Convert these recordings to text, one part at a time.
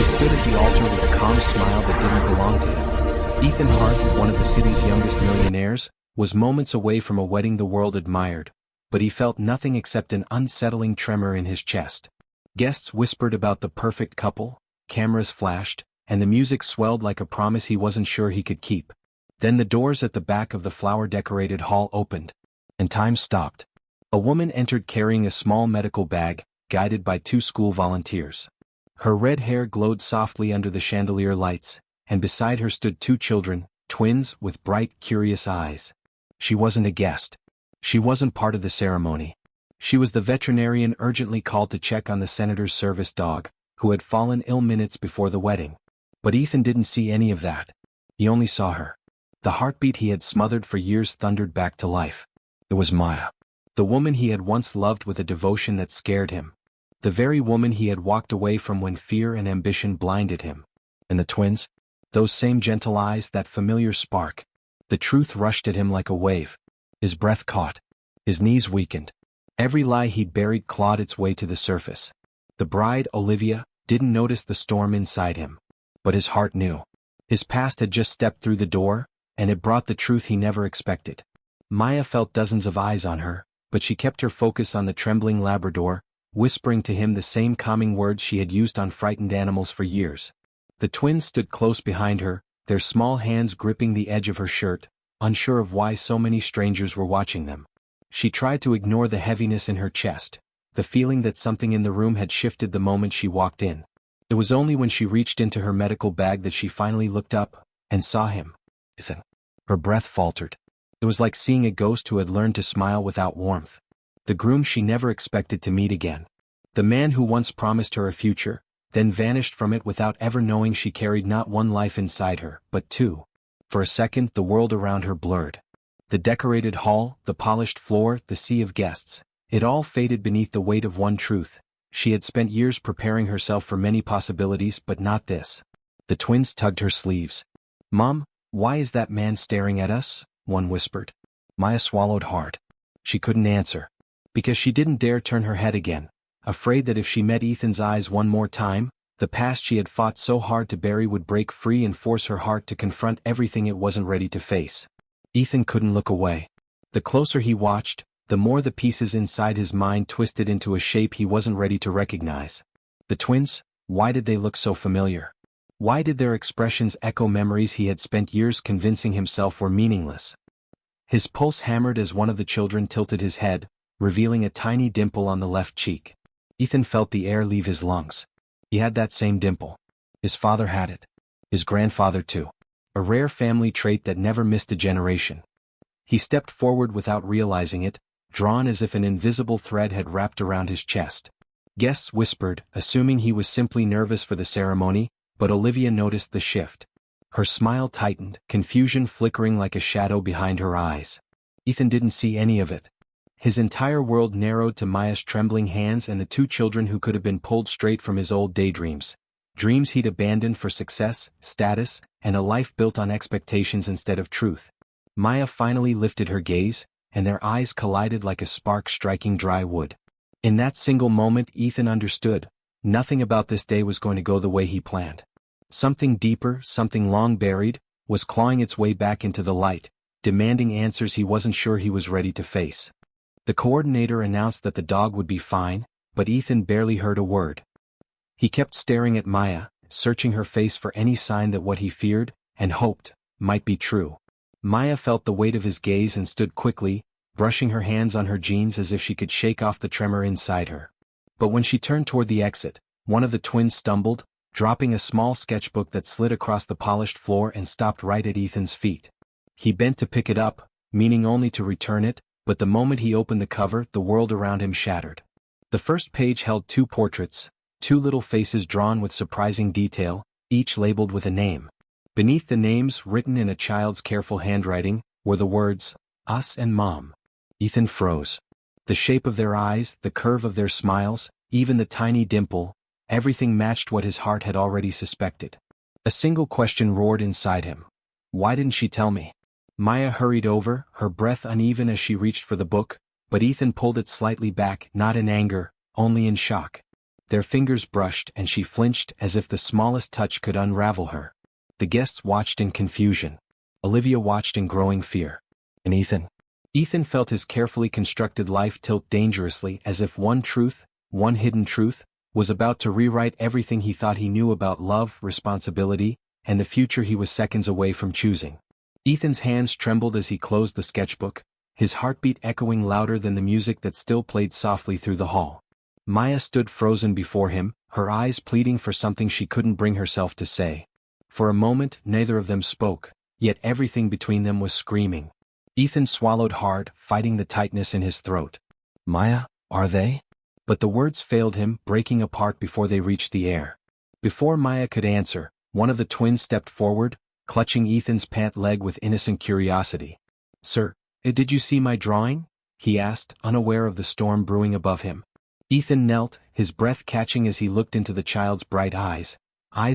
He stood at the altar with a calm smile that didn't belong to him. Ethan Hart, one of the city's youngest millionaires, was moments away from a wedding the world admired, but he felt nothing except an unsettling tremor in his chest. Guests whispered about the perfect couple, cameras flashed, and the music swelled like a promise he wasn't sure he could keep. Then the doors at the back of the flower-decorated hall opened, and time stopped. A woman entered carrying a small medical bag, guided by two school volunteers. Her red hair glowed softly under the chandelier lights, and beside her stood two children, twins with bright, curious eyes. She wasn't a guest. She wasn't part of the ceremony. She was the veterinarian urgently called to check on the senator's service dog, who had fallen ill minutes before the wedding. But Ethan didn't see any of that. He only saw her. The heartbeat he had smothered for years thundered back to life. It was Maya. The woman he had once loved with a devotion that scared him. The very woman he had walked away from when fear and ambition blinded him. And the twins? Those same gentle eyes, that familiar spark. The truth rushed at him like a wave. His breath caught. His knees weakened. Every lie he'd buried clawed its way to the surface. The bride, Olivia, didn't notice the storm inside him. But his heart knew. His past had just stepped through the door, and it brought the truth he never expected. Maya felt dozens of eyes on her, but she kept her focus on the trembling Labrador, whispering to him the same calming words she had used on frightened animals for years. The twins stood close behind her, their small hands gripping the edge of her shirt, unsure of why so many strangers were watching them. She tried to ignore the heaviness in her chest, the feeling that something in the room had shifted the moment she walked in. It was only when she reached into her medical bag that she finally looked up and saw him. Ethan. Her breath faltered. It was like seeing a ghost who had learned to smile without warmth. The groom she never expected to meet again. The man who once promised her a future, then vanished from it without ever knowing she carried not one life inside her, but two. For a second the world around her blurred. The decorated hall, the polished floor, the sea of guests. It all faded beneath the weight of one truth. She had spent years preparing herself for many possibilities, but not this. The twins tugged her sleeves. "Mom, why is that man staring at us?" one whispered. Maya swallowed hard. She couldn't answer. Because she didn't dare turn her head again, afraid that if she met Ethan's eyes one more time, the past she had fought so hard to bury would break free and force her heart to confront everything it wasn't ready to face. Ethan couldn't look away. The closer he watched, the more the pieces inside his mind twisted into a shape he wasn't ready to recognize. The twins, why did they look so familiar? Why did their expressions echo memories he had spent years convincing himself were meaningless? His pulse hammered as one of the children tilted his head, revealing a tiny dimple on the left cheek. Ethan felt the air leave his lungs. He had that same dimple. His father had it. His grandfather too. A rare family trait that never missed a generation. He stepped forward without realizing it, drawn as if an invisible thread had wrapped around his chest. Guests whispered, assuming he was simply nervous for the ceremony, but Olivia noticed the shift. Her smile tightened, confusion flickering like a shadow behind her eyes. Ethan didn't see any of it. His entire world narrowed to Maya's trembling hands and the two children who could have been pulled straight from his old daydreams. Dreams he'd abandoned for success, status, and a life built on expectations instead of truth. Maya finally lifted her gaze, and their eyes collided like a spark striking dry wood. In that single moment Ethan understood, nothing about this day was going to go the way he planned. Something deeper, something long buried, was clawing its way back into the light, demanding answers he wasn't sure he was ready to face. The coordinator announced that the dog would be fine, but Ethan barely heard a word. He kept staring at Maya, searching her face for any sign that what he feared, and hoped, might be true. Maya felt the weight of his gaze and stood quickly, brushing her hands on her jeans as if she could shake off the tremor inside her. But when she turned toward the exit, one of the twins stumbled, dropping a small sketchbook that slid across the polished floor and stopped right at Ethan's feet. He bent to pick it up, meaning only to return it, but the moment he opened the cover, the world around him shattered. The first page held two portraits, two little faces drawn with surprising detail, each labeled with a name. Beneath the names, written in a child's careful handwriting, were the words, "Us and Mom." Ethan froze. The shape of their eyes, the curve of their smiles, even the tiny dimple, everything matched what his heart had already suspected. A single question roared inside him. Why didn't she tell me? Maya hurried over, her breath uneven as she reached for the book, but Ethan pulled it slightly back, not in anger, only in shock. Their fingers brushed and she flinched as if the smallest touch could unravel her. The guests watched in confusion. Olivia watched in growing fear. And Ethan? Ethan felt his carefully constructed life tilt dangerously as if one hidden truth, was about to rewrite everything he thought he knew about love, responsibility, and the future he was seconds away from choosing. Ethan's hands trembled as he closed the sketchbook, his heartbeat echoing louder than the music that still played softly through the hall. Maya stood frozen before him, her eyes pleading for something she couldn't bring herself to say. For a moment, neither of them spoke, yet everything between them was screaming. Ethan swallowed hard, fighting the tightness in his throat. Maya, are they? But the words failed him, breaking apart before they reached the air. Before Maya could answer, one of the twins stepped forward, clutching Ethan's pant leg with innocent curiosity. Sir, did you see my drawing? He asked, unaware of the storm brewing above him. Ethan knelt, his breath catching as he looked into the child's bright eyes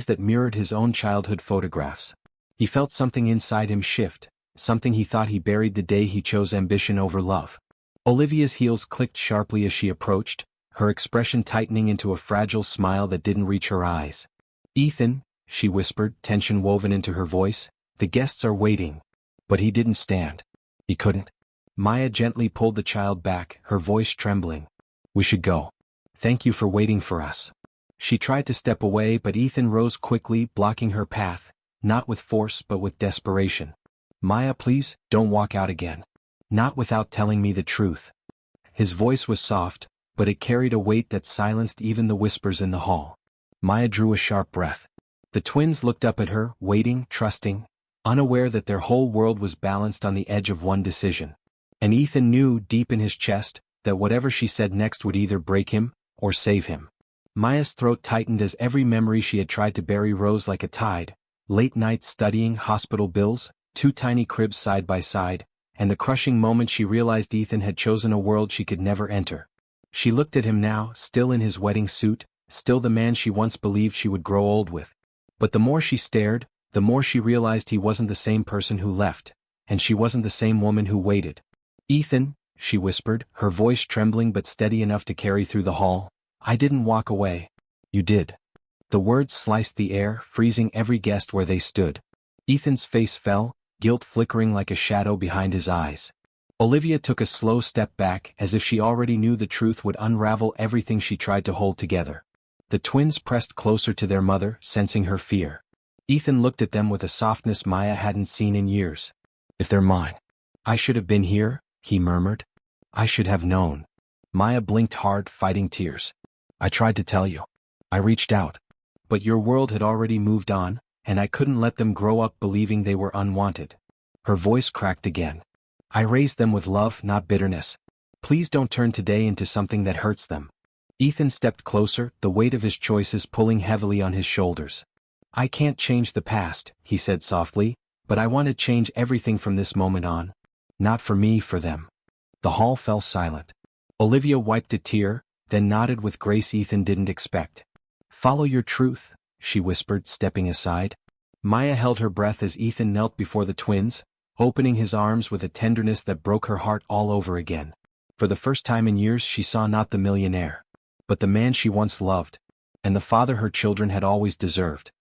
that mirrored his own childhood photographs. He felt something inside him shift, something he thought he buried the day he chose ambition over love. Olivia's heels clicked sharply as she approached, her expression tightening into a fragile smile that didn't reach her eyes. Ethan, she whispered, tension woven into her voice, the guests are waiting. But he didn't stand. He couldn't. Maya gently pulled the child back, her voice trembling. We should go. Thank you for waiting for us. She tried to step away, but Ethan rose quickly, blocking her path, not with force but with desperation. Maya, please, don't walk out again. Not without telling me the truth. His voice was soft, but it carried a weight that silenced even the whispers in the hall. Maya drew a sharp breath. The twins looked up at her, waiting, trusting, unaware that their whole world was balanced on the edge of one decision. And Ethan knew, deep in his chest, that whatever she said next would either break him, or save him. Maya's throat tightened as every memory she had tried to bury rose like a tide. Late nights studying, hospital bills, two tiny cribs side by side, and the crushing moment she realized Ethan had chosen a world she could never enter. She looked at him now, still in his wedding suit, still the man she once believed she would grow old with. But the more she stared, the more she realized he wasn't the same person who left, and she wasn't the same woman who waited. Ethan, she whispered, her voice trembling but steady enough to carry through the hall, I didn't walk away. You did. The words sliced the air, freezing every guest where they stood. Ethan's face fell, guilt flickering like a shadow behind his eyes. Olivia took a slow step back, as if she already knew the truth would unravel everything she tried to hold together. The twins pressed closer to their mother, sensing her fear. Ethan looked at them with a softness Maya hadn't seen in years. If they're mine. I should have been here, he murmured. I should have known. Maya blinked hard, fighting tears. I tried to tell you. I reached out. But your world had already moved on, and I couldn't let them grow up believing they were unwanted. Her voice cracked again. I raised them with love, not bitterness. Please don't turn today into something that hurts them. Ethan stepped closer, the weight of his choices pulling heavily on his shoulders. I can't change the past, he said softly, but I want to change everything from this moment on. Not for me, for them. The hall fell silent. Olivia wiped a tear, then nodded with grace Ethan didn't expect. Follow your truth, she whispered, stepping aside. Maya held her breath as Ethan knelt before the twins, opening his arms with a tenderness that broke her heart all over again. For the first time in years she saw not the millionaire, but the man she once loved, and the father her children had always deserved.